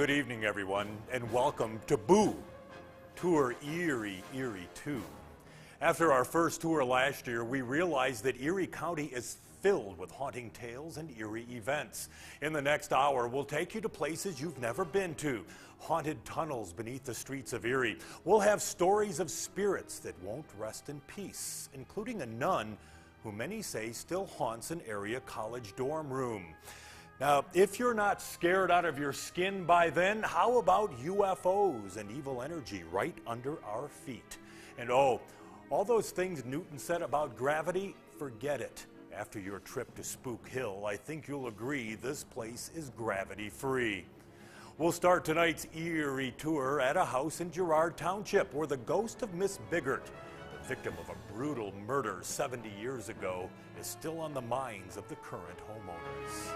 Good evening, everyone, and welcome to Boo, Tour Eerie Erie II. After our first tour last year, we realized that Erie County is filled with haunting tales and eerie events. In the next hour, we'll take you to places you've never been to, haunted tunnels beneath the streets of Erie. We'll have stories of spirits that won't rest in peace, including a nun who many say still haunts an area college dorm room. Now, if you're not scared out of your skin by then, how about UFOs and evil energy right under our feet? And oh, all those things Newton said about gravity, forget it. After your trip to Spook Hill, I think you'll agree this place is gravity-free. We'll start tonight's Eerie tour at a house in Girard Township where the ghost of Miss Biegert, the victim of a brutal murder 70 years ago, is still on the minds of the current homeowners.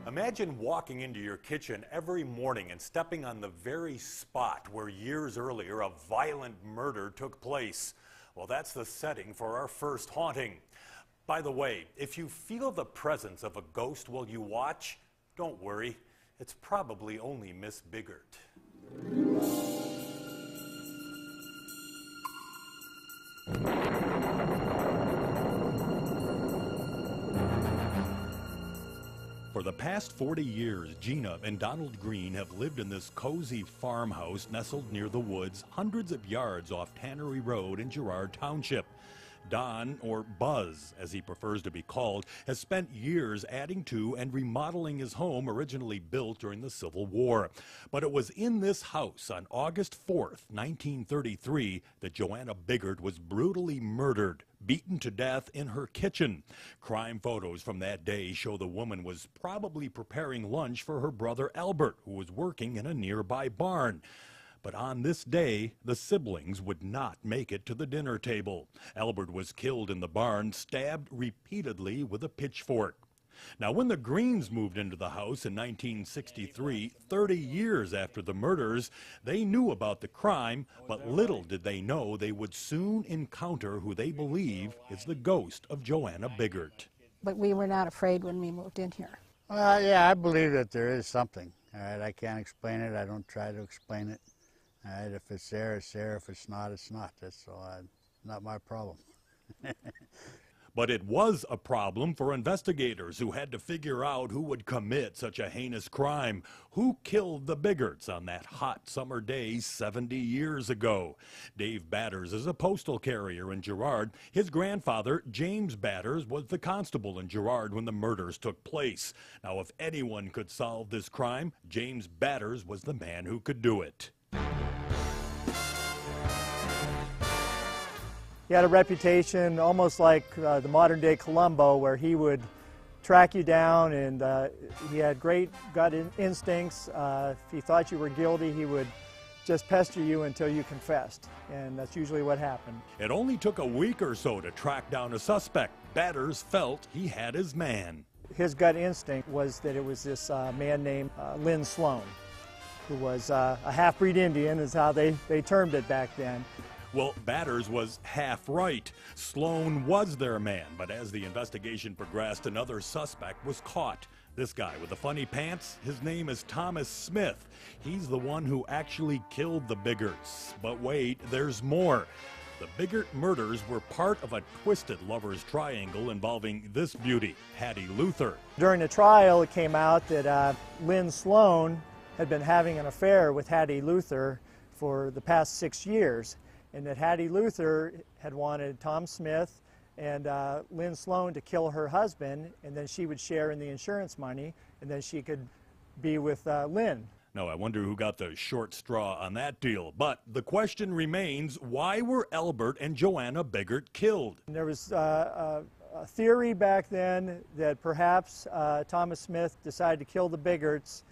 Imagine walking into your kitchen every morning and stepping on the very spot where years earlier a violent murder took place. Well, that's the setting for our first haunting. By the way, if you feel the presence of a ghost while you watch, don't worry, it's probably only Miss Biegert. For the past 40 years, Gina and Donald Green have lived in this cozy farmhouse nestled near the woods, hundreds of yards off Tannery Road in Girard Township. Don, or Buzz, as he prefers to be called, has spent years adding to and remodeling his home originally built during the Civil War. But it was in this house on August 4th, 1933, that Joanna Biegert was brutally murdered, beaten to death in her kitchen. Crime photos from that day show the woman was probably preparing lunch for her brother Albert, who was working in a nearby barn. But on this day, the siblings would not make it to the dinner table. Albert was killed in the barn, stabbed repeatedly with a pitchfork. Now, when the Greens moved into the house in 1963, 30 years after the murders, they knew about the crime, but little did they know they would soon encounter who they believe is the ghost of Joanna Biegert. But we were not afraid when we moved in here. Yeah, I believe that there is something. All right, I can't explain it. I don't try to explain it. All right, if it's there, it's there. If it's not, it's not. That's not my problem. But it was a problem for investigators who had to figure out who would commit such a heinous crime. Who killed the Biegerts on that hot summer day 70 years ago? Dave Batters is a postal carrier in Girard. His grandfather, James Batters, was the constable in Girard when the murders took place. Now, if anyone could solve this crime, James Batters was the man who could do it. He had a reputation almost like the modern-day Columbo, where he would track you down, and he had great gut instincts. If he thought you were guilty, he would just pester you until you confessed, and that's usually what happened. It only took a week or so to track down a suspect. Batters felt he had his man. His gut instinct was that it was this man named Lynn Sloan, who was a half-breed Indian, is how they termed it back then. Well, Batters was half right. Sloan was their man, but as the investigation progressed, another suspect was caught. This guy with the funny pants, his name is Thomas Smith. He's the one who actually killed the Biegerts. But wait, there's more. The Biegert murders were part of a twisted lover's triangle involving this beauty, Hattie Luther. During the trial, it came out that Lynn Sloan had been having an affair with Hattie Luther for the past 6 years, and that Hattie Luther had wanted Tom Smith and Lynn Sloan to kill her husband, and then she would share in the insurance money, and then she could be with Lynn. Now, I wonder who got the short straw on that deal. But the question remains, why were Albert and Joanna Biegert killed? And there was a theory back then that perhaps Thomas Smith decided to kill the Biegerts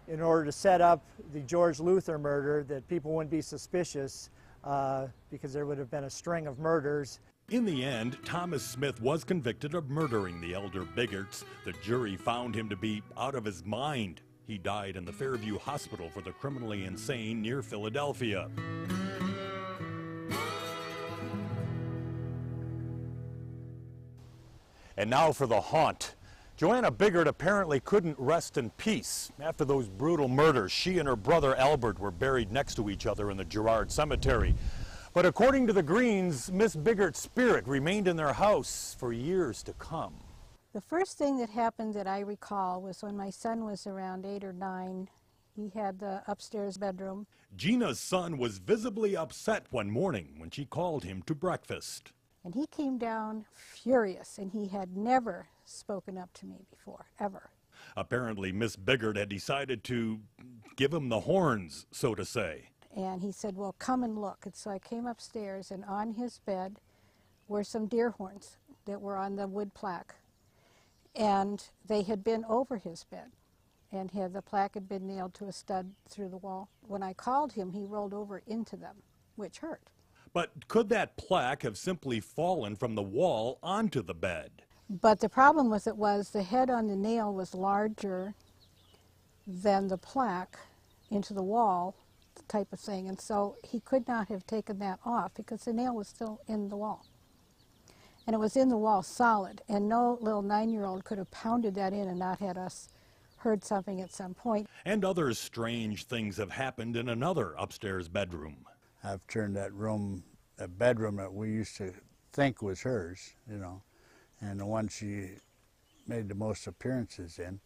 in order to set up the George Luther murder, that people wouldn't be suspicious because there would have been a string of murders. In the end, Thomas Smith was convicted of murdering the elder Biegerts. The jury found him to be out of his mind. He died in the Fairview Hospital for the Criminally Insane near Philadelphia. And now for the haunt. Joanna Biegert apparently couldn't rest in peace. After those brutal murders, she and her brother Albert were buried next to each other in the Girard Cemetery. But according to the Greens, Miss Biegert's spirit remained in their house for years to come. The first thing that happened that I recall was when my son was around 8 or 9. He had the upstairs bedroom. Gina's son was visibly upset one morning when she called him to breakfast. And he came down furious, and he had never spoken up to me before, ever. Apparently, Miss Biegert had decided to give him the horns, so to say. And he said, well, come and look. And so I came upstairs, and on his bed were some deer horns that were on the wood plaque. And they had been over his bed, and the plaque had been nailed to a stud through the wall. When I called him, he rolled over into them, which hurt. But could that plaque have simply fallen from the wall onto the bed? But the problem with it was the head on the nail was larger than the plaque into the wall type of thing, and so he could not have taken that off because the nail was still in the wall. And it was in the wall solid, and no little 9-year-old could have pounded that in and not had us heard something at some point. And other strange things have happened in another upstairs bedroom. I've turned that room, a bedroom that we used to think was hers, you know, and the one she made the most appearances in,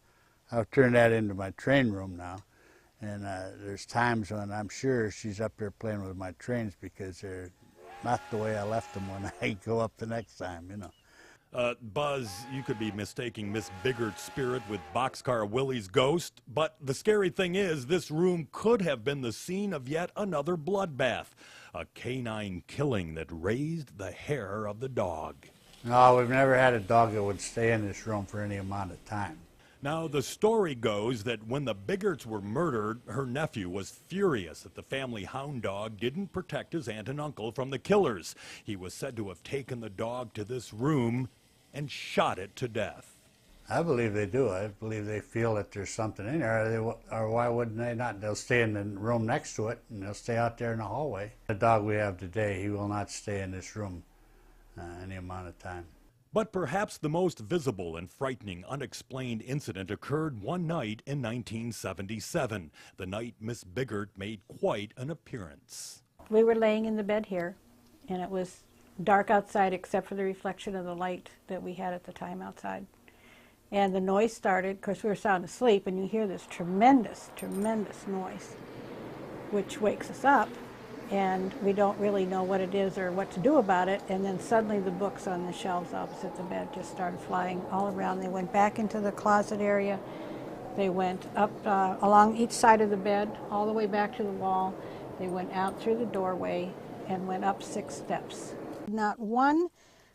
I've turned that into my train room now. And there's times when I'm sure she's up there playing with my trains because they're not the way I left them when I go up the next time, you know. Buzz, you could be mistaking Miss Biegert's spirit with Boxcar Willie's ghost, but the scary thing is this room could have been the scene of yet another bloodbath, a canine killing that raised the hair of the dog. No, we've never had a dog that would stay in this room for any amount of time. Now, the story goes that when the Biegerts were murdered, her nephew was furious that the family hound dog didn't protect his aunt and uncle from the killers. He was said to have taken the dog to this room and shot it to death. I believe they do. I believe they feel that there's something in there, or why wouldn't they not? They'll stay in the room next to it, and they'll stay out there in the hallway. The dog we have today, he will not stay in this room any amount of time. But perhaps the most visible and frightening unexplained incident occurred one night in 1977, the night Miss Biegert made quite an appearance. We were laying in the bed here, and it was dark outside except for the reflection of the light that we had at the time outside. And the noise started. Of course, we were sound asleep, and you hear this tremendous, tremendous noise, which wakes us up. And we don't really know what it is or what to do about it, and then suddenly the books on the shelves opposite the bed just started flying all around. They went back into the closet area. They went up along each side of the bed, all the way back to the wall. They went out through the doorway and went up 6 steps. Not one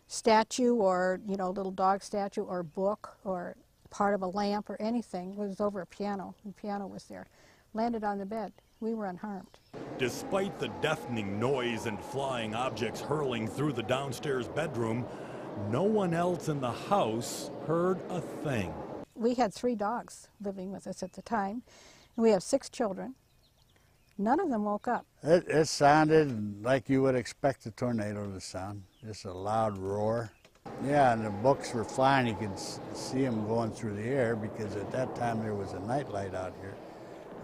statue or, little dog statue or book or part of a lamp or anything was over a piano. The piano was there. Landed on the bed. We were unharmed. Despite the deafening noise and flying objects hurling through the downstairs bedroom, no one else in the house heard a thing. We had 3 dogs living with us at the time, and we have 6 children. None of them woke up. It sounded like you would expect a tornado to sound, just a loud roar. Yeah, and the books were flying. You could see them going through the air because at that time there was a night light out here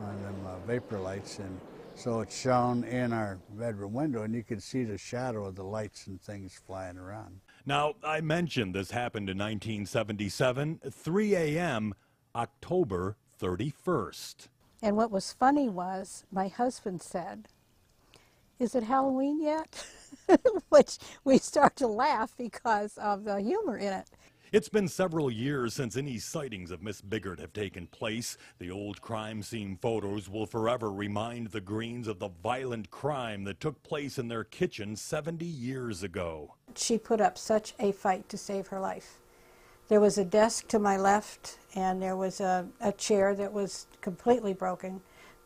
on them vapor lights, and so it shone in our bedroom window, and you could see the shadow of the lights and things flying around. Now, I mentioned this happened in 1977, 3 a.m., October 31st. And what was funny was my husband said, "Is it Halloween yet?" Which we start to laugh because of the humor in it. It's been several years since any sightings of Miss Biegert have taken place. The old crime scene photos will forever remind the Greens of the violent crime that took place in their kitchen 70 years ago. She put up such a fight to save her life. There was a desk to my left, and there was a chair that was completely broken.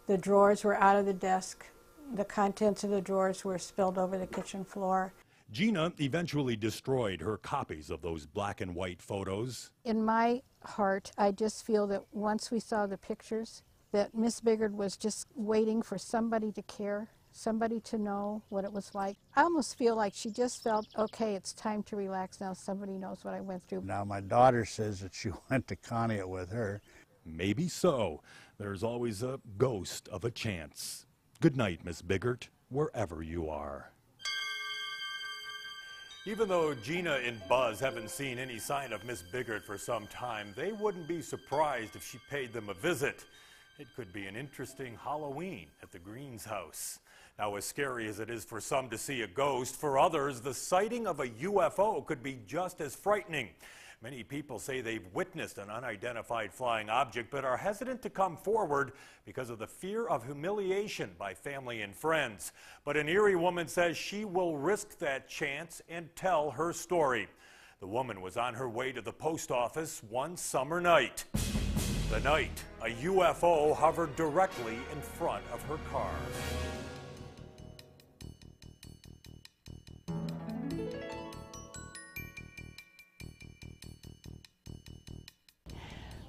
The drawers were out of the desk. The contents of the drawers were spilled over the kitchen floor. Gina eventually destroyed her copies of those black and white photos. In my heart, I just feel that once we saw the pictures, that Miss Biegert was just waiting for somebody to care, somebody to know what it was like. I almost feel like she just felt, okay, it's time to relax now. Somebody knows what I went through. Now my daughter says that she went to Conneaut with her. Maybe so. There's always a ghost of a chance. Good night, Miss Biegert, wherever you are. Even though Gina and Buzz haven't seen any sign of Miss Biegert for some time, they wouldn't be surprised if she paid them a visit. It could be an interesting Halloween at the Greens house. Now, as scary as it is for some to see a ghost, for others, the sighting of a UFO could be just as frightening. Many people say they've witnessed an unidentified flying object, but are hesitant to come forward because of the fear of humiliation by family and friends. But an Erie woman says she will risk that chance and tell her story. The woman was on her way to the post office one summer night. The night a UFO hovered directly in front of her car.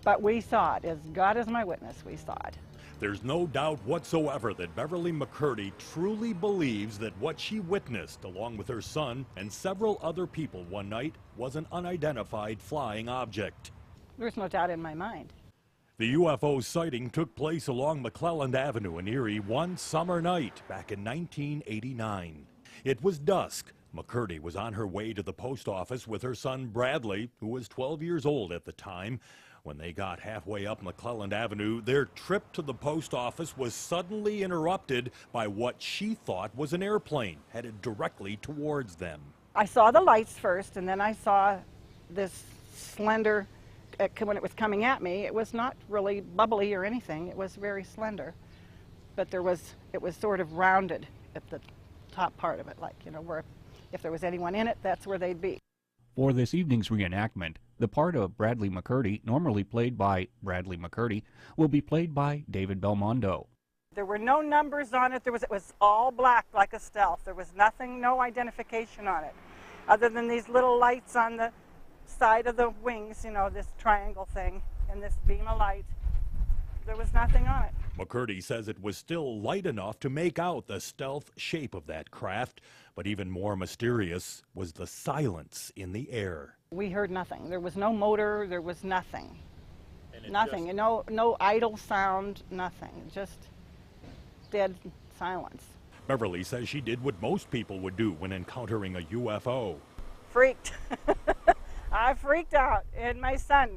But we saw it. As God is my witness, we saw it. There's no doubt whatsoever that Beverly McCurdy truly believes that what she witnessed, along with her son and several other people one night, was an unidentified flying object. There's no doubt in my mind. The UFO sighting took place along McClelland Avenue in Erie one summer night back in 1989. It was dusk. McCurdy was on her way to the post office with her son Bradley, who was 12 years old at the time. When they got halfway up McClelland Avenue, their trip to the post office was suddenly interrupted by what she thought was an airplane headed directly towards them. I saw the lights first, and then I saw this slender, when it was coming at me, it was not really bubbly or anything. It was very slender, but it was sort of rounded at the top part of it, like, you know, where if there was anyone in it, that's where they'd be. For this evening's reenactment, the part of Bradley McCurdy, normally played by Bradley McCurdy, will be played by David Belmondo. There were no numbers on it. It was all black like a stealth. There was nothing, no identification on it, other than these little lights on the side of the wings, you know, this triangle thing, and this beam of light. There was nothing on it. McCurdy says it was still light enough to make out the stealth shape of that craft, but even more mysterious was the silence in the air. We heard nothing. There was no motor, there was nothing. Nothing, and no idle sound, nothing. Just dead silence. Beverly says she did what most people would do when encountering a UFO. Freaked. I freaked out, and my son,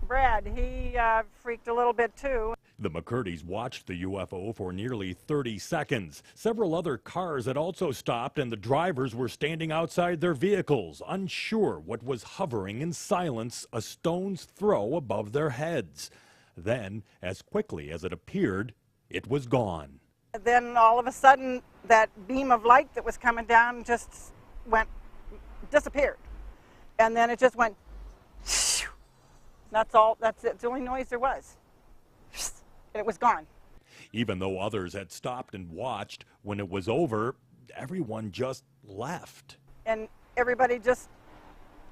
Brad, he freaked a little bit too. The McCurdys watched the UFO for nearly 30 seconds. Several other cars had also stopped, and the drivers were standing outside their vehicles, unsure what was hovering in silence a stone's throw above their heads. Then, as quickly as it appeared, it was gone. Then all of a sudden, that beam of light that was coming down just disappeared. And then it just went, that's all, that's it. It's the only noise there was. And it was gone. Even though others had stopped and watched, when it was over, everyone just left. And everybody just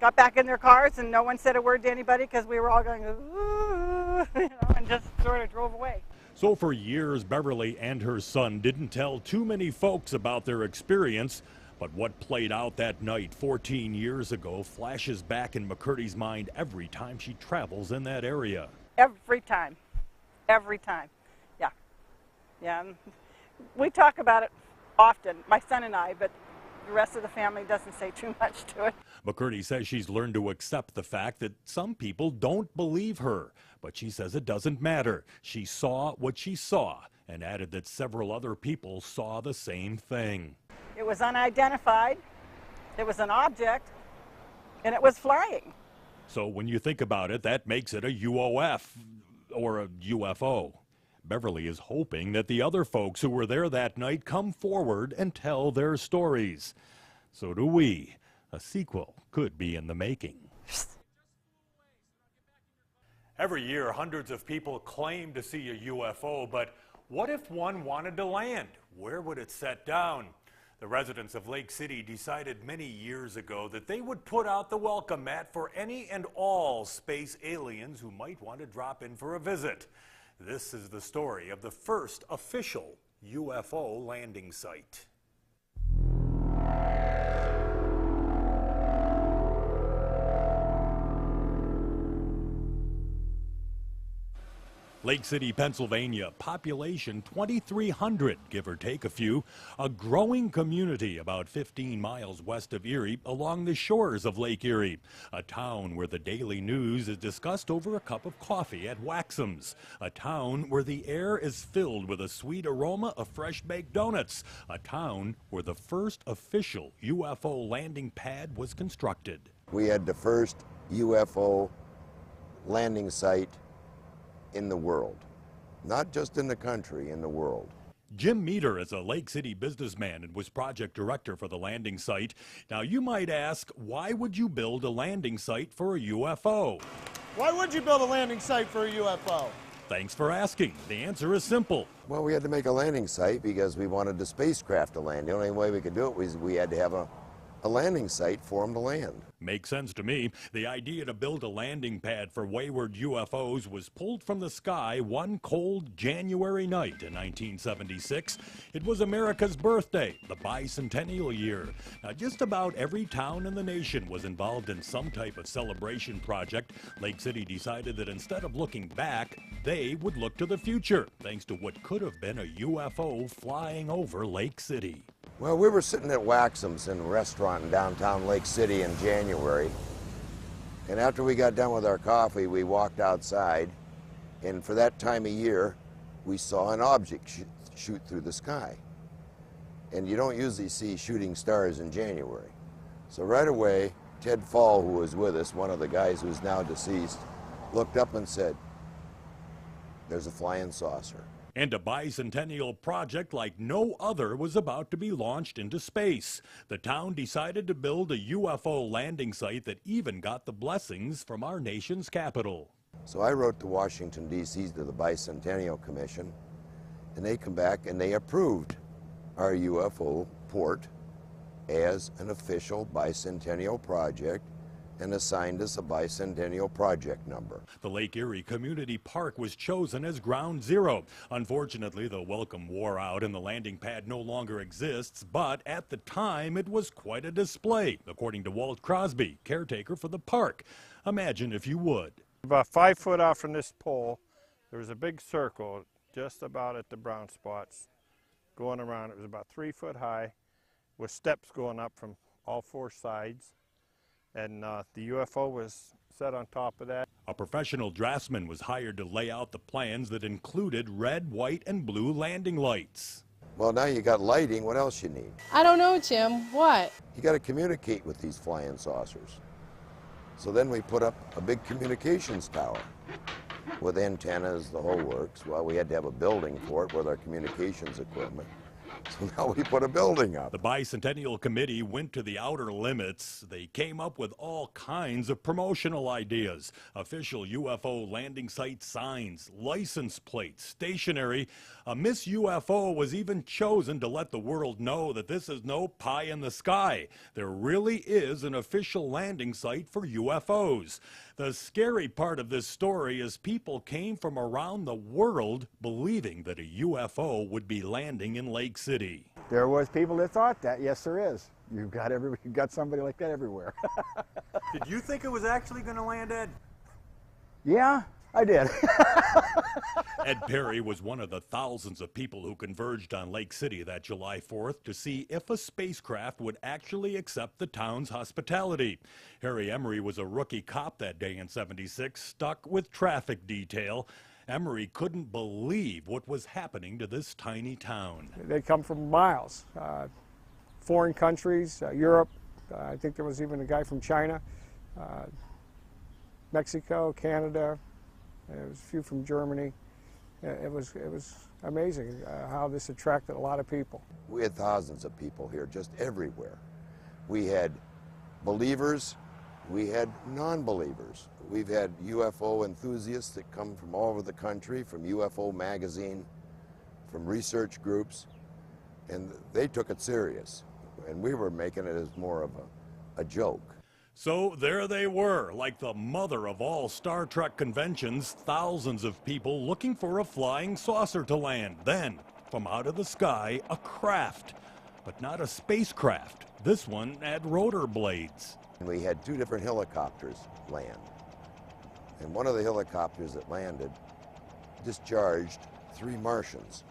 got back in their cars, and no one said a word to anybody because we were all going, ooh, you know, and just sort of drove away. So for years, Beverly and her son didn't tell too many folks about their experience, but what played out that night 14 years ago flashes back in McCurdy's mind every time she travels in that area. Every time. Every time. Yeah. Yeah. We talk about it often, my son and I, but the rest of the family doesn't say too much to it. McCurdy says she's learned to accept the fact that some people don't believe her, but she says it doesn't matter. She saw what she saw, and added that several other people saw the same thing. It was unidentified, it was an object, and it was flying. So when you think about it, that makes it a UOF, or a UFO. Beverly is hoping that the other folks who were there that night come forward and tell their stories. So do we. A sequel could be in the making. Every year, hundreds of people claim to see a UFO, but what if one wanted to land? Where would it set down? The residents of Lake City decided many years ago that they would put out the welcome mat for any and all space aliens who might want to drop in for a visit. This is the story of the first official UFO landing site. Lake City, Pennsylvania, population 2,300, give or take a few, a growing community about 15 miles west of Erie along the shores of Lake Erie, a town where the daily news is discussed over a cup of coffee at Waxham's, a town where the air is filled with a sweet aroma of fresh baked donuts, a town where the first official UFO landing pad was constructed. We had the first UFO landing site in the world, not just in the country, in the world. Jim Meter is a Lake City businessman and was project director for the landing site. Now you might ask, why would you build a landing site for a UFO? Why would you build a landing site for a UFO? Thanks for asking. The answer is simple. Well, we had to make a landing site because we wanted the spacecraft to land. The only way we could do it was we had to have a landing site for them to land. Makes sense to me. The idea to build a landing pad for wayward UFOs was pulled from the sky one cold January night in 1976. It was America's birthday, the bicentennial year. Now, just about every town in the nation was involved in some type of celebration project. Lake City decided that instead of looking back, they would look to the future, thanks to what could have been a UFO flying over Lake City. Well, we were sitting at Waxham's in a restaurant in downtown Lake City in January, and after we got done with our coffee, we walked outside, and for that time of year, we saw an object shoot through the sky. And you don't usually see shooting stars in January. So right away, Ted Fall, who was with us, one of the guys who's now deceased, looked up and said, "There's a flying saucer." And a bicentennial project like no other was about to be launched into space. The town decided to build a UFO landing site that even got the blessings from our nation's capital. So I wrote to Washington, D.C. to the Bicentennial Commission, and they come back and they approved our UFO port as an official bicentennial project and assigned us a bicentennial project number. The Lake Erie Community Park was chosen as ground zero. Unfortunately, the welcome wore out and the landing pad no longer exists, but at the time it was quite a display, according to Walt Crosby, caretaker for the park. Imagine if you would. About 5 foot off from this pole, there was a big circle just about at the brown spots going around. It was about 3 foot high with steps going up from all 4 sides. And the UFO was set on top of that. A professional draftsman was hired to lay out the plans that included red, white, and blue landing lights. Well, now you got lighting, what else you need? I don't know, Jim. What? You got to communicate with these flying saucers. So then we put up a big communications tower with antennas, the whole works. Well, we had to have a building for it with our communications equipment. So now we put a building up. The Bicentennial Committee went to the outer limits. They came up with all kinds of promotional ideas. Official UFO landing site signs, license plates, stationery. A Miss UFO was even chosen to let the world know that this is no pie in the sky. There really is an official landing site for UFOs. The scary part of this story is people came from around the world believing that a UFO would be landing in Lake City. There was people that thought that. Yes, there is. You've got somebody like that everywhere. Did you think it was actually going to land, Ed? Yeah, I did. Ed Perry was one of the thousands of people who converged on Lake City that July 4th to see if a spacecraft would actually accept the town's hospitality. Harry Emery was a rookie cop that day in '76, stuck with traffic detail. Emery couldn't believe what was happening to this tiny town. They come from miles, foreign countries, Europe. I think there was even a guy from China, Mexico, Canada. There was a few from Germany. It was amazing how this attracted a lot of people. We had thousands of people here, just everywhere. We had believers, we had non-believers. We've had UFO enthusiasts that come from all over the country, from UFO magazine, from research groups, and they took it serious. And we were making it as more of a joke. So there they were, like the mother of all Star Trek conventions, thousands of people looking for a flying saucer to land. Then, from out of the sky, a craft, but not a spacecraft. This one had rotor blades. We had 2 different helicopters land. And one of the helicopters that landed discharged 3 Martians,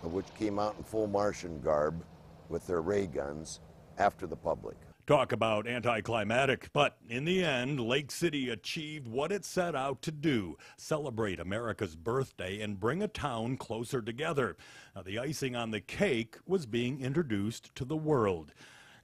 which came out in full Martian garb with their ray guns after the public. Talk about anticlimactic, but in the end, Lake City achieved what it set out to do: celebrate America's birthday and bring a town closer together. Now, the icing on the cake was being introduced to the world.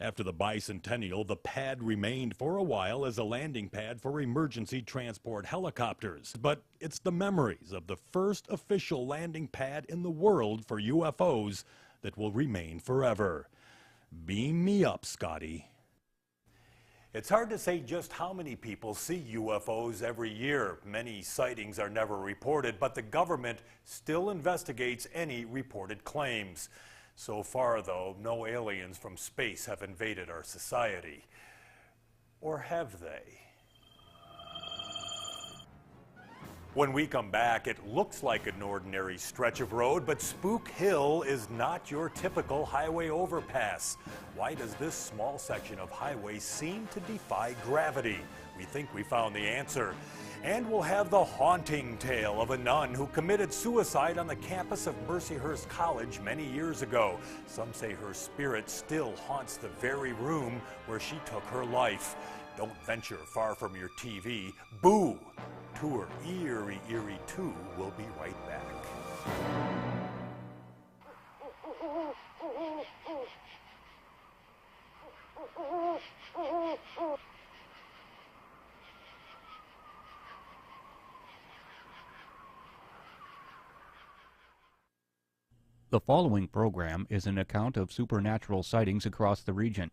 After the bicentennial, the pad remained for a while as a landing pad for emergency transport helicopters. But it's the memories of the first official landing pad in the world for UFOs that will remain forever. Beam me up, Scotty. It's hard to say just how many people see UFOs every year. Many sightings are never reported, but the government still investigates any reported claims. So far, though, no aliens from space have invaded our society. Or have they? When we come back, it looks like an ordinary stretch of road, but Spook Hill is not your typical highway overpass. Why does this small section of highway seem to defy gravity? We think we found the answer. And we'll have the haunting tale of a nun who committed suicide on the campus of Mercyhurst College many years ago. Some say her spirit still haunts the very room where she took her life. Don't venture far from your TV. Boo! Tour Eerie Erie II will be right back. The following program is an account of supernatural sightings across the region.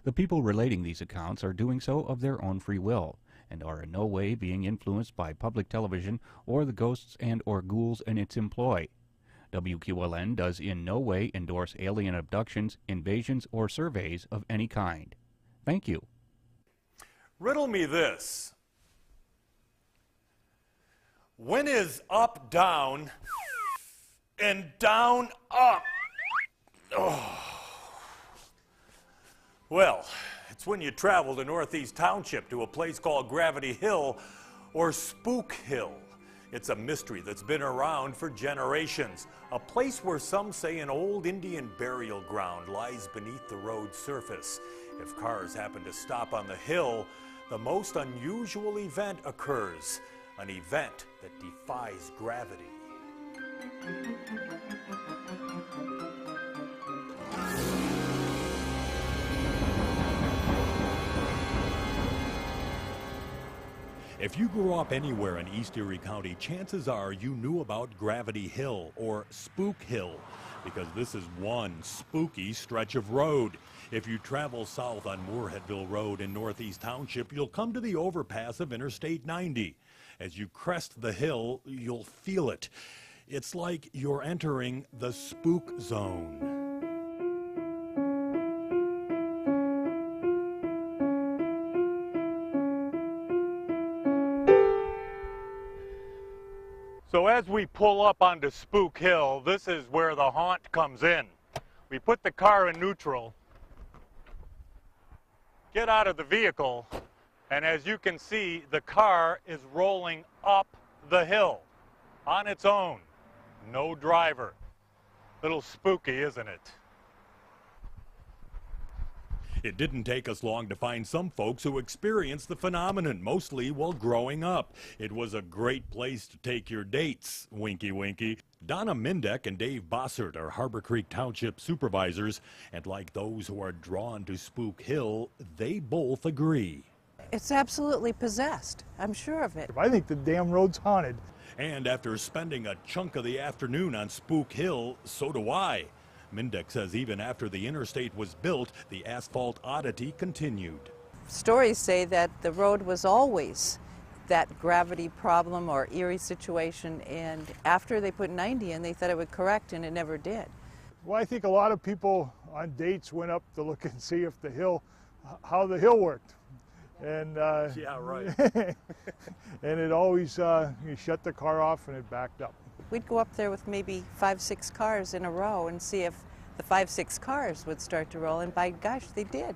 The people relating these accounts are doing so of their own free will, and are in no way being influenced by public television or the ghosts and or ghouls in its employ. WQLN does in no way endorse alien abductions, invasions, or surveys of any kind. Thank you. Riddle me this. When is up down and down up? Oh. Well, it's when you travel to Northeast Township to a place called Gravity Hill or Spook Hill. It's a mystery that's been around for generations. A place where some say an old Indian burial ground lies beneath the road's surface. If cars happen to stop on the hill, the most unusual event occurs. An event that defies gravity. If you grew up anywhere in East Erie County, chances are you knew about Gravity Hill or Spook Hill, because this is one spooky stretch of road. If you travel south on Moorheadville Road in Northeast Township, you'll come to the overpass of Interstate 90. As you crest the hill, you'll feel it. It's like you're entering the spook zone. So as we pull up onto Spook Hill, this is where the haunt comes in. We put the car in neutral, get out of the vehicle, and as you can see, the car is rolling up the hill on its own. No driver. Little spooky, isn't it? It didn't take us long to find some folks who experienced the phenomenon, mostly while growing up. It was a great place to take your dates, winky winky. Donna Mindek and Dave Bossert are Harbor Creek Township supervisors, and like those who are drawn to Spook Hill, they both agree. It's absolutely possessed. I'm sure of it. I think the damn road's haunted. And after spending a chunk of the afternoon on Spook Hill, so do I. Mindek says even after the interstate was built, the asphalt oddity continued. stories say that the road was always that gravity problem or eerie situation, and after they put 90 in, they thought it would correct, and it never did. Well, I think a lot of people on dates went up to look and see if the hill, how the hill worked. And yeah, right. and it always, you shut the car off and it backed up. We'd go up there with maybe 5-6 cars in a row and see if the 5-6 cars would start to roll, and by gosh, they did.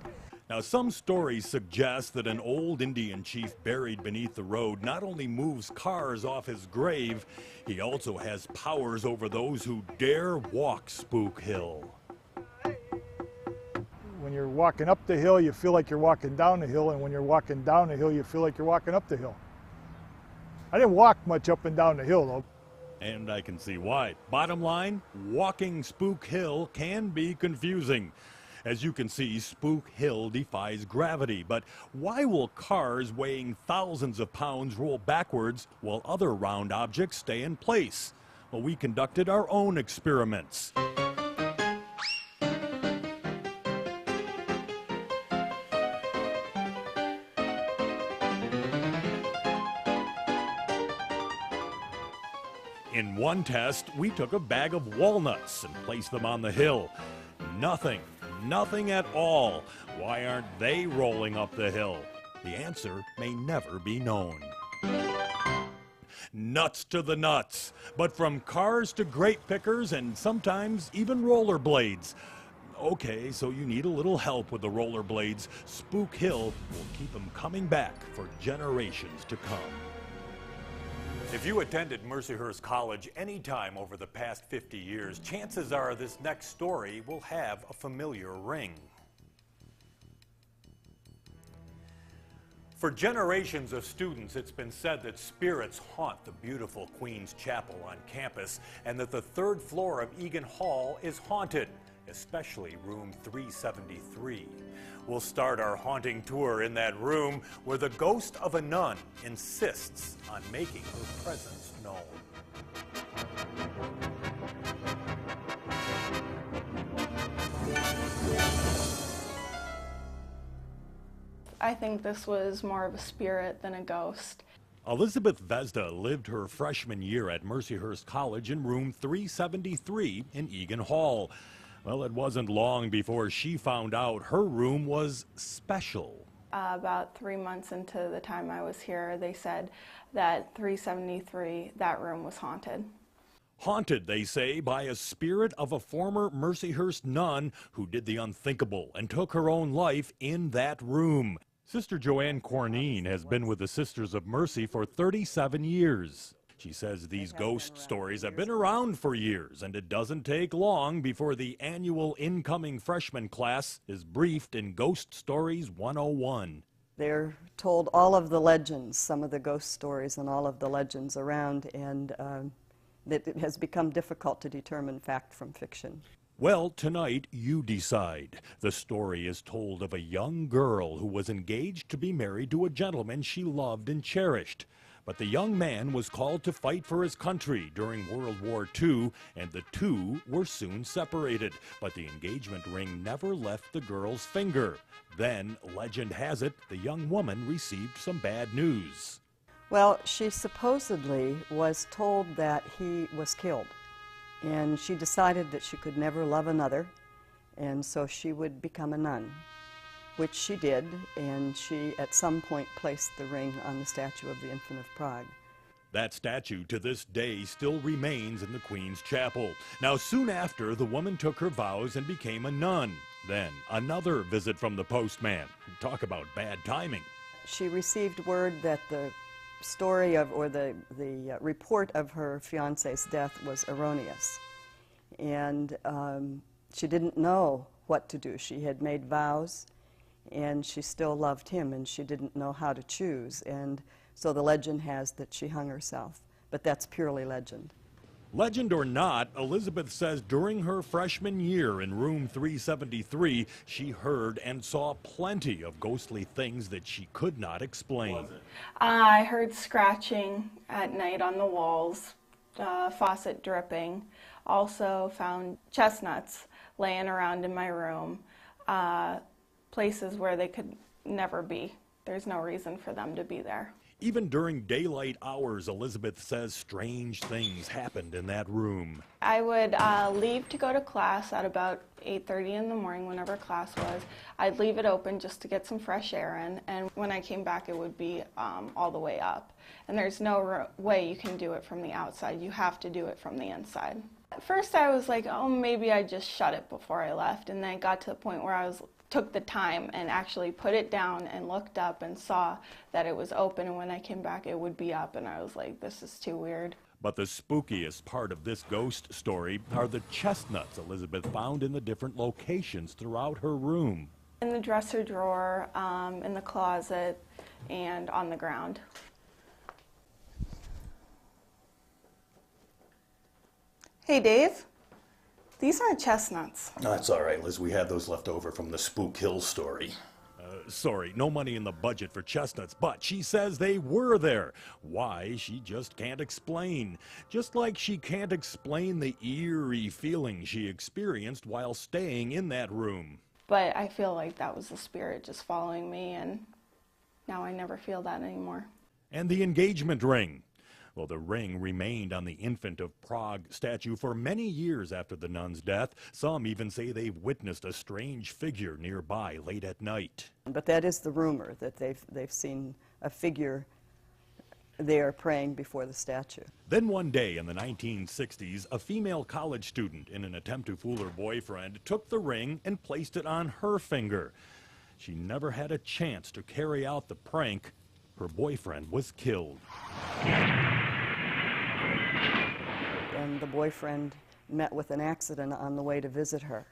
Now, some stories suggest that an old Indian chief buried beneath the road not only moves cars off his grave, he also has powers over those who dare walk Spook Hill. When you're walking up the hill, you feel like you're walking down the hill, and when you're walking down the hill, you feel like you're walking up the hill. I didn't walk much up and down the hill, though. And I can see why. Bottom line, walking Spook Hill can be confusing. As you can see, Spook Hill defies gravity, but why will cars weighing thousands of pounds roll backwards while other round objects stay in place? Well, we conducted our own experiments. In one test, we took a bag of walnuts and placed them on the hill. Nothing at all. Why aren't they rolling up the hill? The answer may never be known. Nuts to the nuts, but from cars to grape pickers and sometimes even rollerblades. Okay, so you need a little help with the rollerblades. Spook Hill will keep them coming back for generations to come. If you attended Mercyhurst College any time over the past 50 years, chances are this next story will have a familiar ring. For generations of students, it's been said that spirits haunt the beautiful Queen's Chapel on campus, and that the third floor of Egan Hall is haunted, especially room 373. We'll start our haunting tour in that room where the ghost of a nun insists on making her presence known. I think this was more of a spirit than a ghost. Elizabeth Vesda lived her freshman year at Mercyhurst College in room 373 in Egan Hall. Well, it wasn't long before she found out her room was special. About 3 months into the time I was here, they said that 373, that room was haunted. Haunted, they say, by a spirit of a former Mercyhurst nun who did the unthinkable and took her own life in that room. Sister Joanne Corneen has been with the Sisters of Mercy for 37 years. She says these ghost stories have been around for years, and it doesn't take long before the annual incoming freshman class is briefed in Ghost Stories 101. They're told all of the legends, some of the ghost stories and all of the legends around, and it has become difficult to determine fact from fiction. Well, tonight you decide. The story is told of a young girl who was engaged to be married to a gentleman she loved and cherished. But the young man was called to fight for his country during World War II, and the two were soon separated. But the engagement ring never left the girl's finger. Then, legend has it, the young woman received some bad news. Well, she supposedly was told that he was killed, and she decided that she could never love another, and so she would become a nun, which she did, and she at some point placed the ring on the statue of the Infant of Prague. That statue to this day still remains in the Queen's Chapel. Now, soon after, the woman took her vows and became a nun. Then, another visit from the postman. Talk about bad timing. She received word that the story of, or the report of her fiance's death was erroneous. And she didn't know what to do. She had made vows, and she still loved him, and she didn't know how to choose. And so the legend has that she hung herself, but that's purely legend. Legend or not, Elizabeth says during her freshman year in room 373, she heard and saw plenty of ghostly things that she could not explain. I heard scratching at night on the walls, faucet dripping. Also found chestnuts laying around in my room, places where they could never be. There's no reason for them to be there. Even during daylight hours, Elizabeth says strange things happened in that room. I would leave to go to class at about 8:30 in the morning, whenever class was. I'd leave it open just to get some fresh air in, and when I came back it would be all the way up. And there's no way you can do it from the outside. You have to do it from the inside. At first I was like, oh, maybe I just shut it before I left, and then it got to the point where I took the time and actually put it down and looked up and saw that it was open, and when I came back it would be up, and I was like, this is too weird. But the spookiest part of this ghost story are the chestnuts Elizabeth found in the different locations throughout her room. In the dresser drawer, in the closet, and on the ground. Hey Dave, these aren't chestnuts. That's all right, Liz. We had those left over from the Spook Hill story. Sorry, no money in the budget for chestnuts, but she says they were there. Why, she just can't explain. Just like she can't explain the eerie feeling she experienced while staying in that room. But I feel like that was the spirit just following me, and now I never feel that anymore. And the engagement ring. Well, the ring remained on the Infant of Prague statue for many years after the nun's death. Some even say they've witnessed a strange figure nearby late at night. But that is the rumor, that they've seen a figure there praying before the statue. Then one day in the 1960s, a female college student, in an attempt to fool her boyfriend, took the ring and placed it on her finger. She never had a chance to carry out the prank. Her boyfriend was killed. And the boyfriend met with an accident on the way to visit her.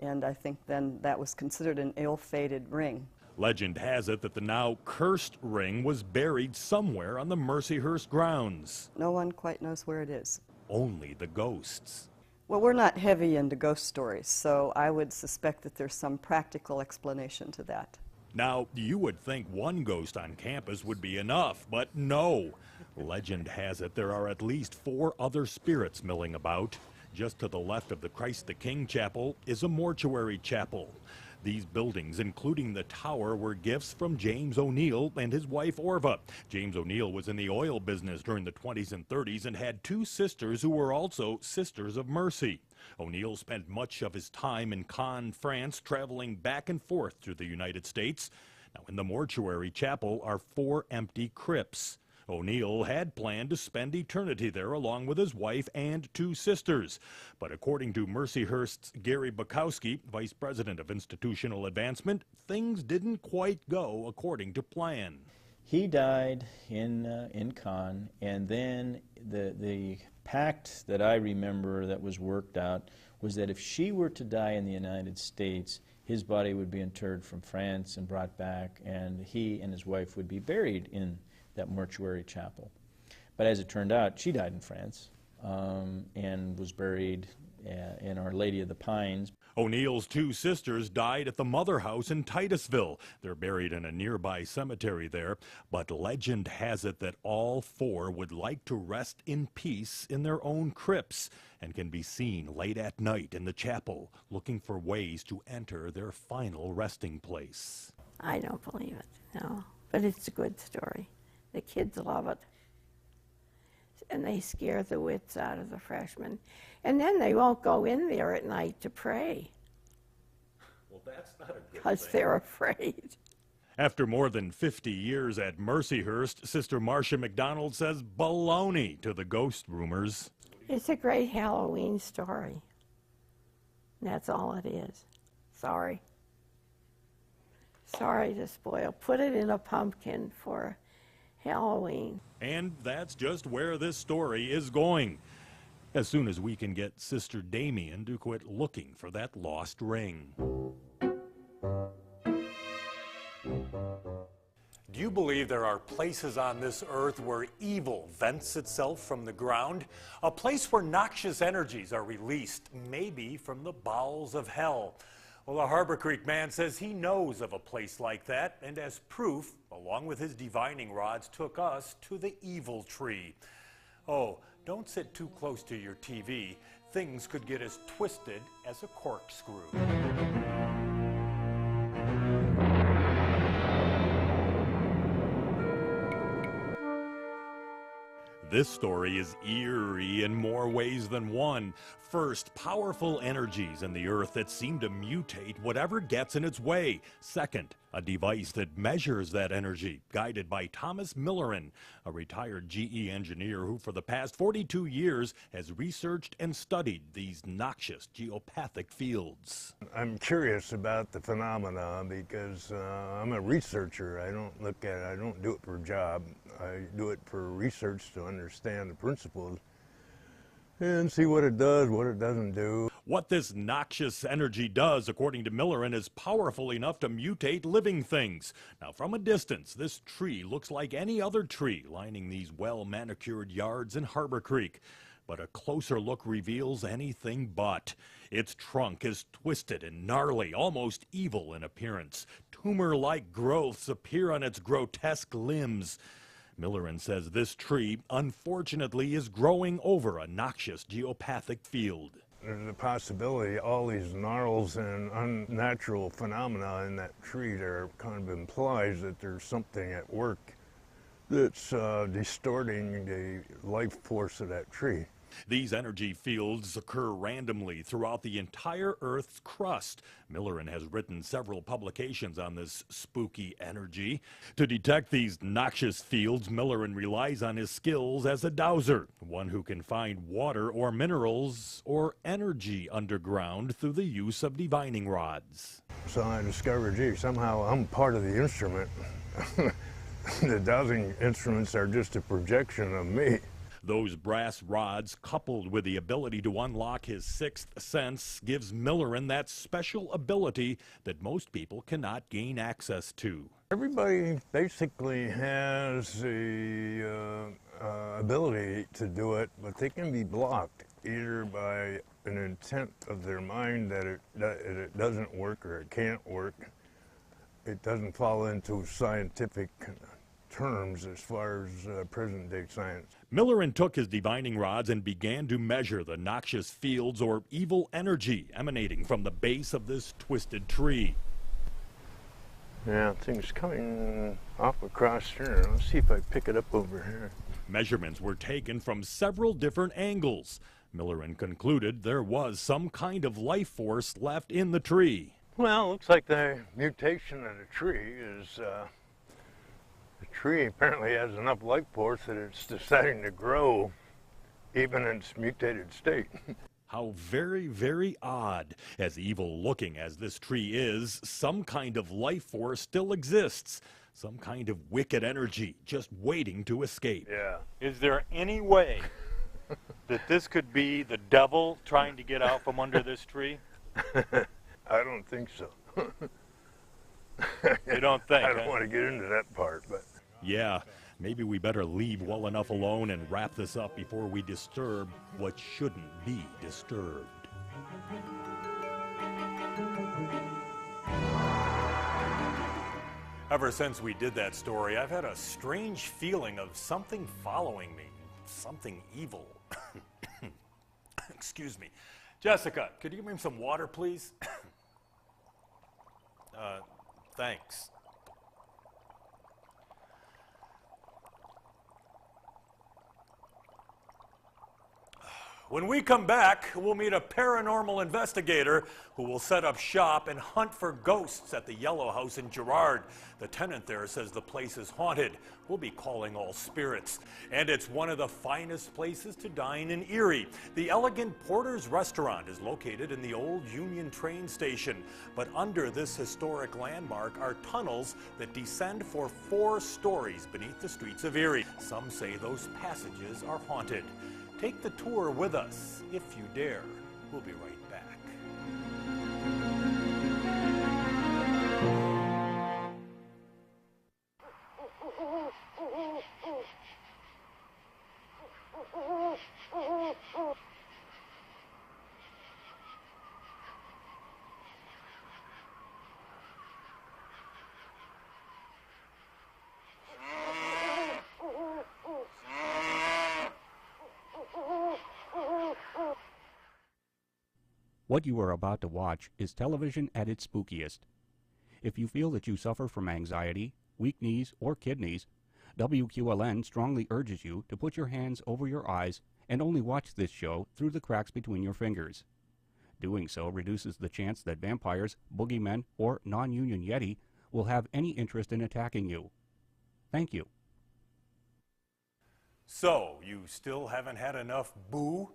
And I think then that was considered an ill-fated ring. Legend has it that the now cursed ring was buried somewhere on the Mercyhurst grounds. No one quite knows where it is. Only the ghosts. Well, we're not heavy into ghost stories, so I would suspect that there's some practical explanation to that. Now, you would think one ghost on campus would be enough, but no. Legend has it there are at least 4 other spirits milling about. Just to the left of the Christ the King Chapel is a mortuary chapel. These buildings, including the tower, were gifts from James O'Neill and his wife Orva. James O'Neill was in the oil business during the 20s and 30s and had 2 sisters who were also Sisters of Mercy. O'Neill spent much of his time in Cannes, France, traveling back and forth through the United States. Now, in the mortuary chapel are 4 empty crypts. O'Neill had planned to spend eternity there along with his wife and 2 sisters. But according to Mercyhurst's Gary Bukowski, Vice President of Institutional Advancement, things didn't quite go according to plan. He died in Cannes, and then the pact that I remember that was worked out was that if she were to die in the United States, his body would be interred from France and brought back, and he and his wife would be buried in that mortuary chapel. But as it turned out, she died in France and was buried in Our Lady of the Pines. O'Neill's 2 sisters died at the Mother House in Titusville. They're buried in a nearby cemetery there. But legend has it that all 4 would like to rest in peace in their own crypts and can be seen late at night in the chapel looking for ways to enter their final resting place. I don't believe it, no. But it's a good story. The kids love it. And they scare the wits out of the freshmen. And then they won't go in there at night to pray. Well, that's not a good thing. Because they're afraid. After more than 50 years at Mercyhurst, Sister Marcia McDonald says baloney to the ghost rumors. It's a great Halloween story. And that's all it is. Sorry. Sorry to spoil. Put it in a pumpkin for Halloween. And that's just where this story is going. As soon as we can get Sister Damien to quit looking for that lost ring. Do you believe there are places on this earth where evil vents itself from the ground? A place where noxious energies are released, maybe from the bowels of hell? Well, a Harbor Creek man says he knows of a place like that, and as proof, along with his divining rods, took us to the evil tree. Oh, don't sit too close to your TV. Things could get as twisted as a corkscrew. This story is eerie in more ways than one. First, powerful energies in the earth that seem to mutate whatever gets in its way. Second, a device that measures that energy, guided by Thomas Millerin, a retired GE engineer who for the past 42 years has researched and studied these noxious geopathic fields. I'm curious about the phenomena because I'm a researcher. I don't do it for a job. I do it for research to understand the principles and see what it does, what it doesn't do. What this noxious energy does, according to Millerin, is powerful enough to mutate living things. Now, from a distance, this tree looks like any other tree lining these well-manicured yards in Harbor Creek. But a closer look reveals anything but. Its trunk is twisted and gnarly, almost evil in appearance. Tumor-like growths appear on its grotesque limbs. Millerin says this tree, unfortunately, is growing over a noxious geopathic field. There's a possibility all these gnarls and unnatural phenomena in that tree there kind of implies that there's something at work that's distorting the life force of that tree. These energy fields occur randomly throughout the entire Earth's crust. Millerin has written several publications on this spooky energy. To detect these noxious fields, Millerin relies on his skills as a dowser, one who can find water or minerals or energy underground through the use of divining rods. So I discovered, gee, somehow I'm part of the instrument. The dowsing instruments are just a projection of me. Those brass rods, coupled with the ability to unlock his sixth sense, gives Millerin that special ability that most people cannot gain access to. Everybody basically has the ability to do it, but they can be blocked either by an intent of their mind that it doesn't work or it can't work. It doesn't fall into scientific terms as far as present-day science. Millerin took his divining rods and began to measure the noxious fields or evil energy emanating from the base of this twisted tree. Yeah, things coming off across here. Let's see if I pick it up over here. Measurements were taken from several different angles. Millerin concluded there was some kind of life force left in the tree. Well, it looks like the mutation of the tree is the tree apparently has enough life force that it's deciding to grow even in its mutated state. How very, very odd. As evil-looking as this tree is, some kind of life force still exists. Some kind of wicked energy just waiting to escape. Yeah. Is there any way that this could be the devil trying to get out from under this tree? I don't think so. You don't think? I don't want to get into that part, but... Yeah, maybe we better leave well enough alone and wrap this up before we disturb what shouldn't be disturbed. Ever since we did that story, I've had a strange feeling of something following me. Something evil. Excuse me. Jessica, could you give me some water, please? Thanks. When we come back, we'll meet a paranormal investigator who will set up shop and hunt for ghosts at the Yellow House in Girard. The tenant there says the place is haunted. We'll be calling all spirits. And it's one of the finest places to dine in Erie. The elegant Porter's Restaurant is located in the old Union train station. But under this historic landmark are tunnels that descend for 4 stories beneath the streets of Erie. Some say those passages are haunted. Take the tour with us, if you dare. We'll be right back. What you are about to watch is television at its spookiest. If you feel that you suffer from anxiety, weak knees, or kidneys, WQLN strongly urges you to put your hands over your eyes and only watch this show through the cracks between your fingers. Doing so reduces the chance that vampires, boogeymen, or non-union Yeti will have any interest in attacking you. Thank you. So, you still haven't had enough boo?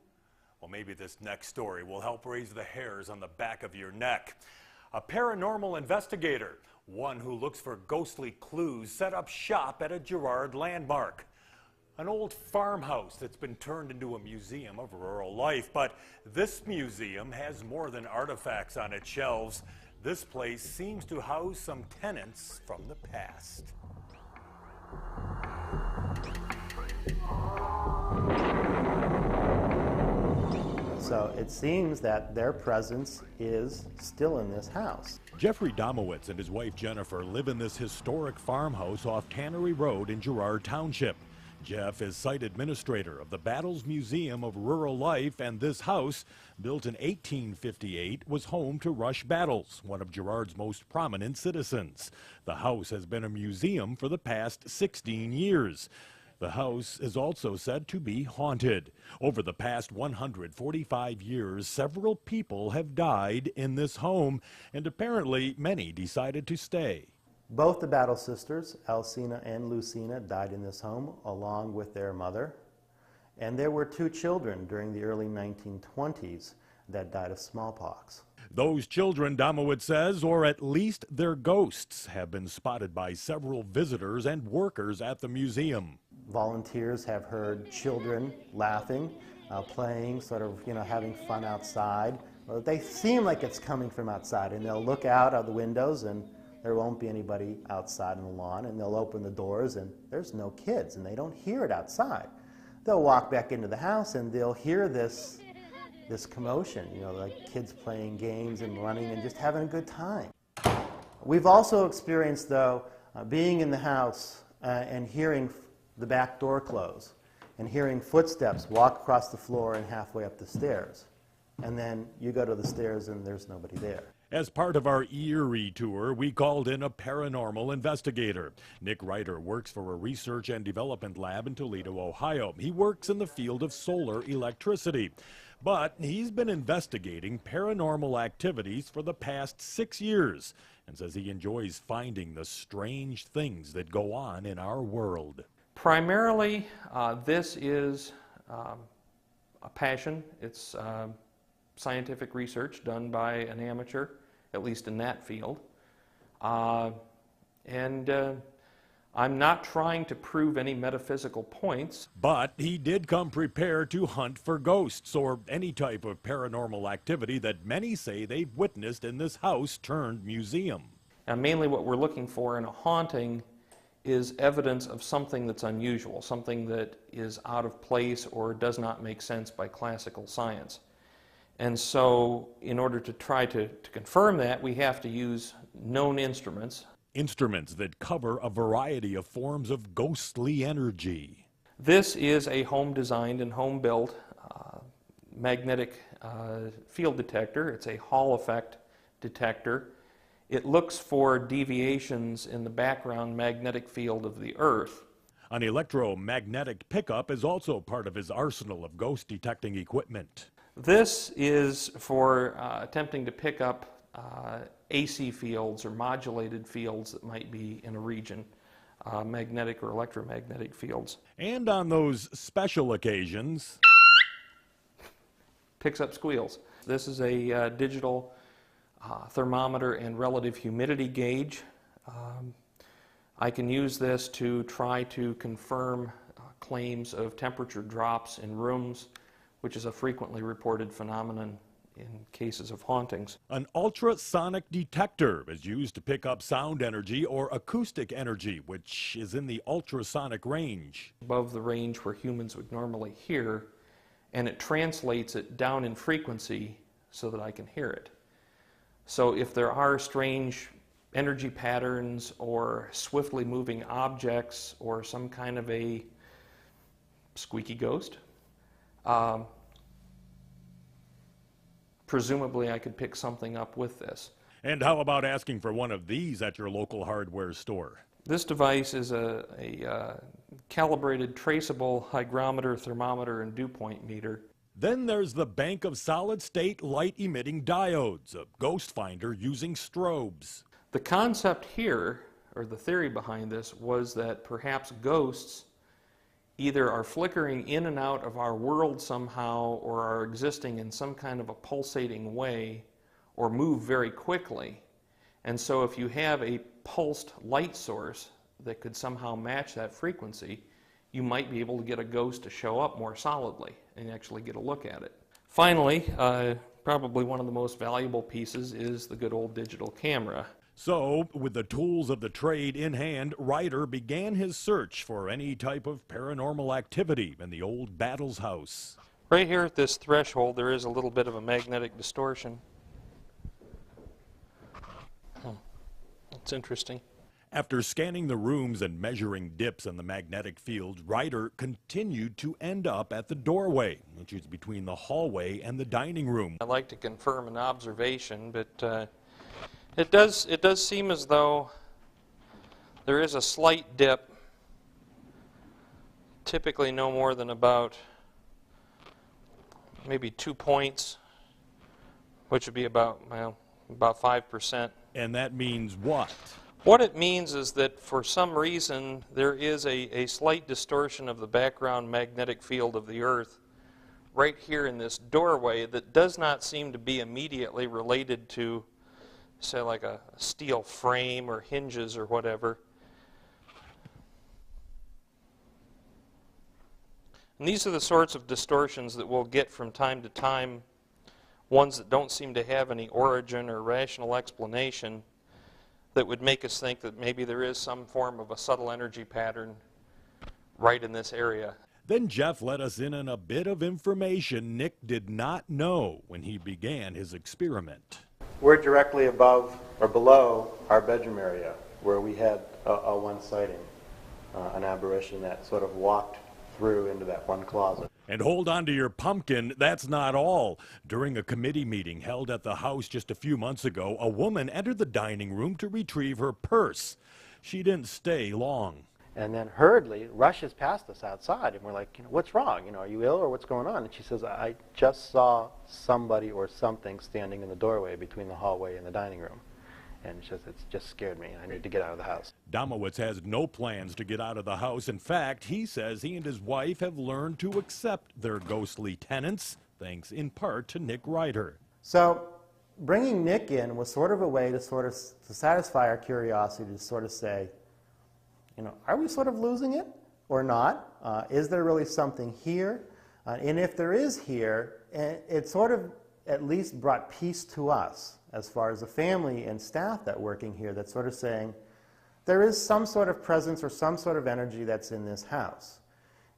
Well, maybe this next story will help raise the hairs on the back of your neck. A paranormal investigator, one who looks for ghostly clues, set up shop at a Girard landmark. An old farmhouse that's been turned into a museum of rural life. But this museum has more than artifacts on its shelves. This place seems to house some tenants from the past. So it seems that their presence is still in this house. Jeffrey Domowitz and his wife Jennifer live in this historic farmhouse off Tannery Road in Girard Township. Jeff is site administrator of the Battles Museum of Rural Life, and this house, built in 1858, was home to Rush Battles, one of Girard's most prominent citizens. The house has been a museum for the past 16 years. The house is also said to be haunted. Over the past 145 years, several people have died in this home, and apparently many decided to stay. Both the Battle sisters, Alcina and Lucina, died in this home along with their mother. And there were 2 children during the early 1920s that died of smallpox. Those children, Domowitz says, or at least their ghosts, have been spotted by several visitors and workers at the museum. Volunteers have heard children laughing, playing, sort of, having fun outside. Well, they seem like it's coming from outside, and they'll look out of the windows and there won't be anybody outside on the lawn, and they'll open the doors and there's no kids, and they don't hear it outside. They'll walk back into the house and they'll hear this commotion, like kids playing games and running and just having a good time. We've also experienced, though, being in the house and hearing the back door close and hearing footsteps walk across the floor and halfway up the stairs. And then you go to the stairs and there's nobody there. As part of our Eerie tour, we called in a paranormal investigator. Nick Ryder works for a research and development lab in Toledo, Ohio. He works in the field of solar electricity. But he's been investigating paranormal activities for the past 6 years and says he enjoys finding the strange things that go on in our world. Primarily, this is a passion. It's scientific research done by an amateur, at least in that field. I'm not trying to prove any metaphysical points. But he did come prepared to hunt for ghosts or any type of paranormal activity that many say they've witnessed in this house turned museum. And mainly what we're looking for in a haunting is evidence of something that's unusual, something that is out of place or does not make sense by classical science. And so in order to try to confirm that, we have to use known instruments. Instruments that cover a variety of forms of ghostly energy. This is a home-designed and home-built magnetic field detector. It's a Hall effect detector. It looks for deviations in the background magnetic field of the Earth. An electromagnetic pickup is also part of his arsenal of ghost detecting equipment. This is for attempting to pick up AC fields or modulated fields that might be in a region, magnetic or electromagnetic fields. And on those special occasions, picks up squeals. This is a digital thermometer and relative humidity gauge. I can use this to try to confirm claims of temperature drops in rooms, which is a frequently reported phenomenon in cases of hauntings. An ultrasonic detector is used to pick up sound energy or acoustic energy, which is in the ultrasonic range. Above the range where humans would normally hear, and it translates it down in frequency so that I can hear it. So if there are strange energy patterns or swiftly moving objects or some kind of a squeaky ghost, presumably I could pick something up with this. And how about asking for one of these at your local hardware store? This device is a calibrated traceable hygrometer, thermometer, and dew point meter. Then there's the bank of solid-state light-emitting diodes, a ghost finder using strobes. The concept here, or the theory behind this, was that perhaps ghosts either are flickering in and out of our world somehow, or are existing in some kind of a pulsating way, or move very quickly. And so if you have a pulsed light source that could somehow match that frequency, you might be able to get a ghost to show up more solidly and actually get a look at it. Finally, probably one of the most valuable pieces is the good old digital camera. So, with the tools of the trade in hand, Ryder began his search for any type of paranormal activity in the old Battles house. Right here at this threshold, there is a little bit of a magnetic distortion. It's interesting. After scanning the rooms and measuring dips in the magnetic field, Ryder continued to end up at the doorway, which is between the hallway and the dining room. I'd like to confirm an observation, but it does seem as though there is a slight dip, typically no more than about maybe 2 points, which would be about 5%. And that means what? What it means is that for some reason there is a slight distortion of the background magnetic field of the Earth right here in this doorway that does not seem to be immediately related to, say, like a steel frame or hinges or whatever. And these are the sorts of distortions that we'll get from time to time, ones that don't seem to have any origin or rational explanation, that would make us think that maybe there is some form of a subtle energy pattern right in this area. Then Jeff let us in on a bit of information Nick did not know when he began his experiment. We're directly above or below our bedroom area where we had a one sighting, an apparition that sort of walked through into that one closet. And hold on to your pumpkin, that's not all. During a committee meeting held at the house just a few months ago, a woman entered the dining room to retrieve her purse. She didn't stay long. And then hurriedly rushes past us outside, and we're like, what's wrong? Are you ill or what's going on? And she says, I just saw somebody or something standing in the doorway between the hallway and the dining room. And she says, it's just scared me. I need to get out of the house. Domowitz has no plans to get out of the house. In fact, he says he and his wife have learned to accept their ghostly tenants, thanks in part to Nick Ryder. So bringing Nick in was sort of a way to satisfy our curiosity, to sort of say, are we sort of losing it or not? Is there really something here? And if there is here, it sort of at least brought peace to us as far as the family and staff that working here, that's sort of saying there is some sort of presence or some sort of energy that's in this house.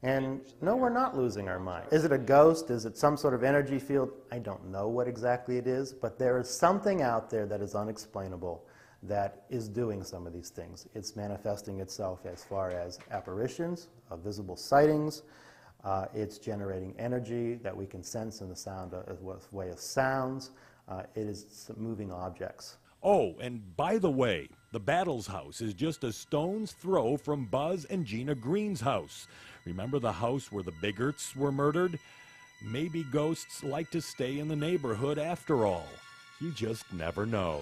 And no, we're not losing our mind. Is it a ghost? Is it some sort of energy field? I don't know what exactly it is, but there is something out there that is unexplainable that is doing some of these things. It's manifesting itself as far as apparitions, visible sightings. It's generating energy that we can sense in the sound as way of sounds. It is moving objects. Oh, and by the way, the Battles house is just a stone's throw from Buzz and Gina Green's house. Remember the house where the Biegerts were murdered? Maybe ghosts like to stay in the neighborhood after all. You just never know.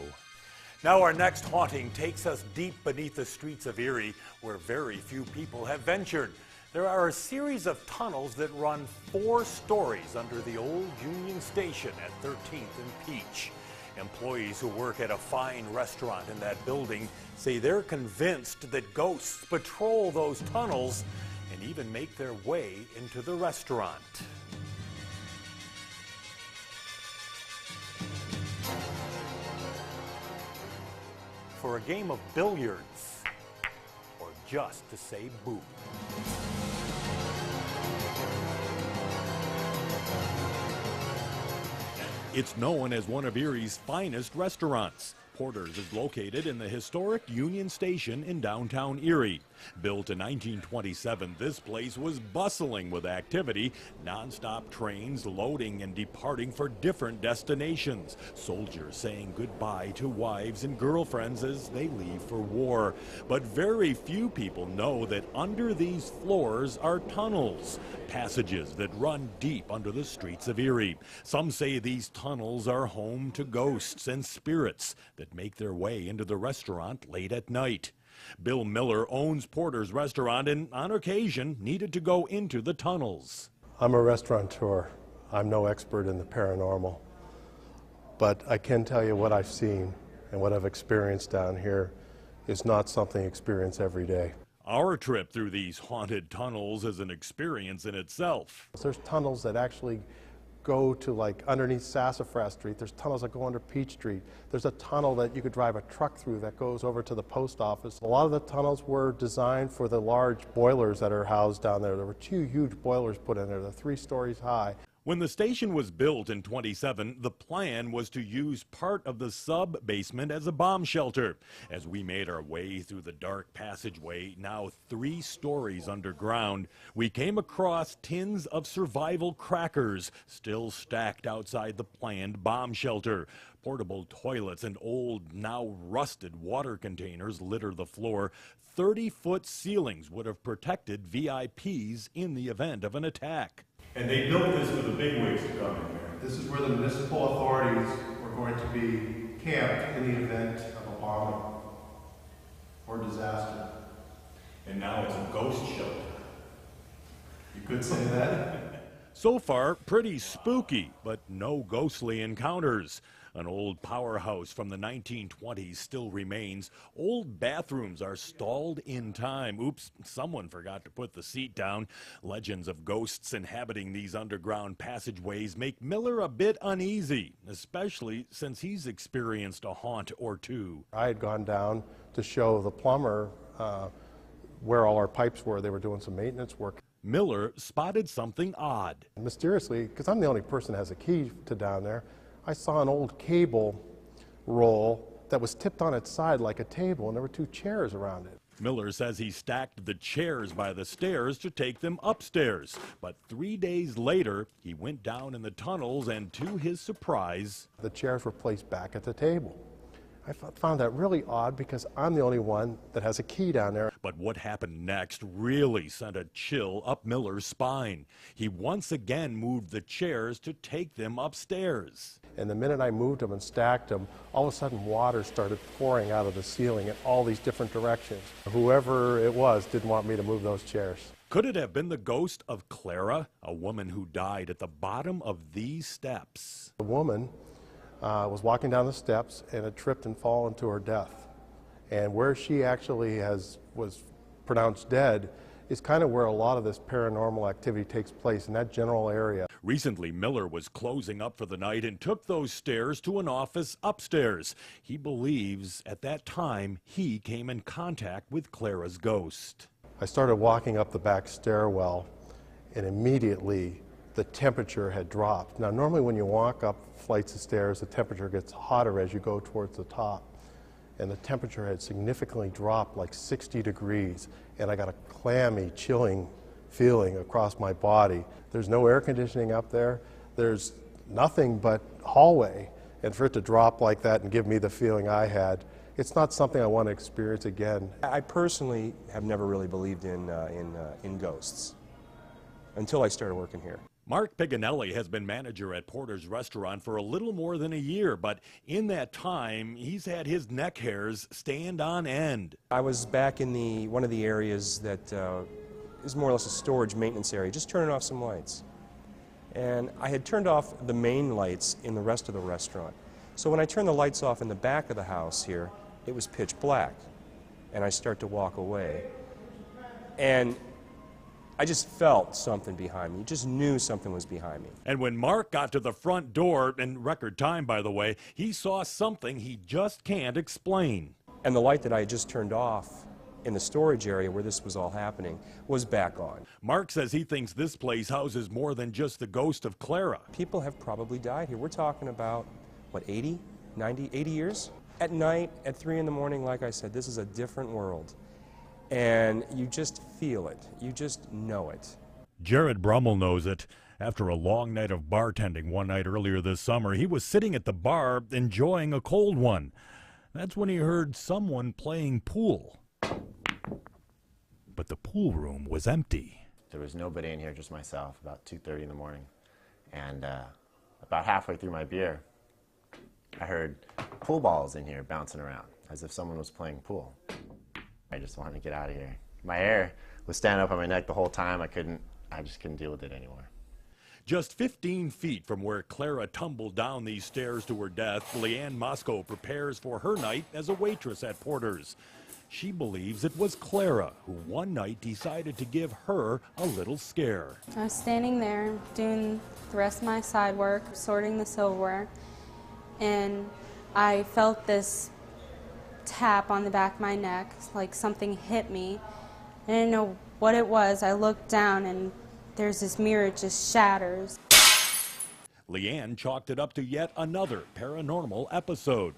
Now our next haunting takes us deep beneath the streets of Erie, where very few people have ventured. There are a series of tunnels that run 4 stories under the old Union Station at 13th and Peach. Employees who work at a fine restaurant in that building say they're convinced that ghosts patrol those tunnels and even make their way into the restaurant. For a game of billiards, or just to say boo. It's known as one of Erie's finest restaurants. Porter's is located in the historic Union Station in downtown Erie. Built in 1927, this place was bustling with activity, non-stop trains loading and departing for different destinations, soldiers saying goodbye to wives and girlfriends as they leave for war. But very few people know that under these floors are tunnels, passages that run deep under the streets of Erie. Some say these tunnels are home to ghosts and spirits that make their way into the restaurant late at night. Bill Miller owns Porter's Restaurant and on occasion needed to go into the tunnels. I'm a restaurateur. I'm no expert in the paranormal, but I can tell you what I've seen and what I've experienced down here is not something you experience every day. Our trip through these haunted tunnels is an experience in itself. There's tunnels that actually go to like underneath Sassafras Street. There's tunnels that go under Peach Street. There's a tunnel that you could drive a truck through that goes over to the post office. A lot of the tunnels were designed for the large boilers that are housed down there. There were 2 huge boilers put in there. They're 3 stories high. When the station was built in 27, the plan was to use part of the sub-basement as a bomb shelter. As we made our way through the dark passageway, now 3 stories underground, we came across tins of survival crackers still stacked outside the planned bomb shelter. Portable toilets and old, now rusted water containers litter the floor. 30-foot ceilings would have protected VIPs in the event of an attack. And they built this for the bigwigs to come in here. This is where the municipal authorities were going to be camped in the event of a bombing or disaster. And now it's a ghost shelter. You could say that. So far, pretty spooky, but no ghostly encounters. An old powerhouse from the 1920s still remains. Old bathrooms are stalled in time. Oops, someone forgot to put the seat down. Legends of ghosts inhabiting these underground passageways make Miller a bit uneasy, especially since he's experienced a haunt or two. I had gone down to show the plumber where all our pipes were. They were doing some maintenance work. Miller spotted something odd. Mysteriously, because I'm the only person that has a key to down there, I saw an old cable roll that was tipped on its side like a table, and there were 2 chairs around it. Miller says he stacked the chairs by the stairs to take them upstairs. But 3 days later, he went down in the tunnels, and to his surprise, the chairs were placed back at the table. I found that really odd because I'm the only one that has a key down there. But what happened next really sent a chill up Miller's spine. He once again moved the chairs to take them upstairs. And the minute I moved them and stacked them, all of a sudden water started pouring out of the ceiling in all these different directions. Whoever it was didn't want me to move those chairs. Could it have been the ghost of Clara, a woman who died at the bottom of these steps? The woman was walking down the steps and had tripped and fallen to her death. And where she actually was pronounced dead is kind of where a lot of this paranormal activity takes place, in that general area. Recently, Miller was closing up for the night and took those stairs to an office upstairs. He believes at that time he came in contact with Clara's ghost. I started walking up the back stairwell, and immediately the temperature had dropped. Now, normally when you walk up flights of stairs, the temperature gets hotter as you go towards the top. And the temperature had significantly dropped, like 60 degrees, and I got a clammy, chilling feeling across my body. There's no air conditioning up there. There's nothing but hallway. And for it to drop like that and give me the feeling I had, it's not something I want to experience again. I personally have never really believed in ghosts until I started working here. Mark Piganelli has been manager at Porter's Restaurant for a little more than a year, but in that time, he's had his neck hairs stand on end. I was back in one of the areas that is more or less a storage maintenance area, just turning off some lights. And I had turned off the main lights in the rest of the restaurant. So when I turned the lights off in the back of the house here, it was pitch black. And I start to walk away. And I just felt something behind me. Just knew something was behind me. And when Mark got to the front door, in record time by the way, he saw something he just can't explain. And the light that I had just turned off in the storage area where this was all happening was back on. Mark says he thinks this place houses more than just the ghost of Clara. People have probably died here. We're talking about, what, 80, 90, 80 years? At night, at 3 in the morning, like I said, this is a different world. and you just feel it. You just know it. Jared Brummel knows it. After a long night of bartending one night earlier this summer, he was sitting at the bar enjoying a cold one. That's when he heard someone playing pool. But the pool room was empty. There was nobody in here, just myself, about 2:30 in the morning. And about halfway through my beer, I heard pool balls in here bouncing around, as if someone was playing pool. I just wanted to get out of here. My hair was standing up on my neck the whole time. I just couldn't deal with it anymore. Just 15 feet from where Clara tumbled down these stairs to her death, Leanne Moscow prepares for her night as a waitress at Porter's. She believes it was Clara who one night decided to give her a little scare. I was standing there doing the rest of my side work, sorting the silverware, and I felt this tap on the back of my neck, like something hit me. I didn't know what it was. I looked down and there's this mirror, it just shatters. Leanne chalked it up to yet another paranormal episode.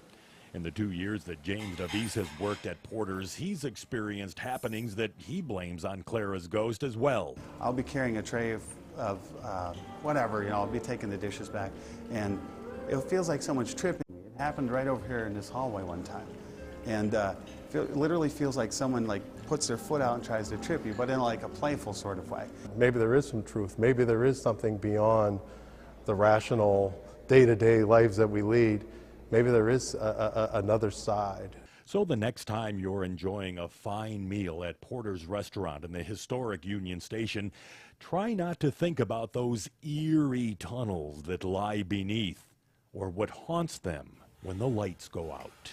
In the 2 years that James Davies has worked at Porter's, he's experienced happenings that he blames on Clara's ghost as well. I'll be carrying a tray of whatever, I'll be taking the dishes back, and it feels like someone's tripping me. It happened right over here in this hallway one time. And it literally feels like someone puts their foot out and tries to trip you, but in like a playful sort of way. Maybe there is some truth. Maybe there is something beyond the rational day-to-day lives that we lead. Maybe there is another side. So the next time you're enjoying a fine meal at Porter's Restaurant in the historic Union Station, try not to think about those eerie tunnels that lie beneath or what haunts them when the lights go out.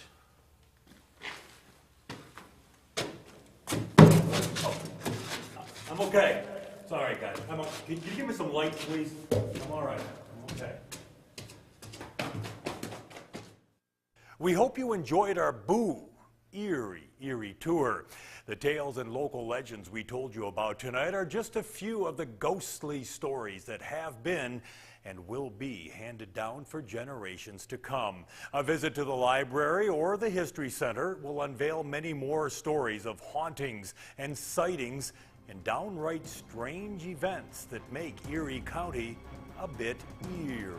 I'm okay. Sorry, guys. Can you give me some lights, please? I'm all right. I'm okay. We hope you enjoyed our Eerie Erie tour. The tales and local legends we told you about tonight are just a few of the ghostly stories that have been and will be handed down for generations to come. A visit to the library or the History Center will unveil many more stories of hauntings and sightings and downright strange events that make Erie County a bit eerie.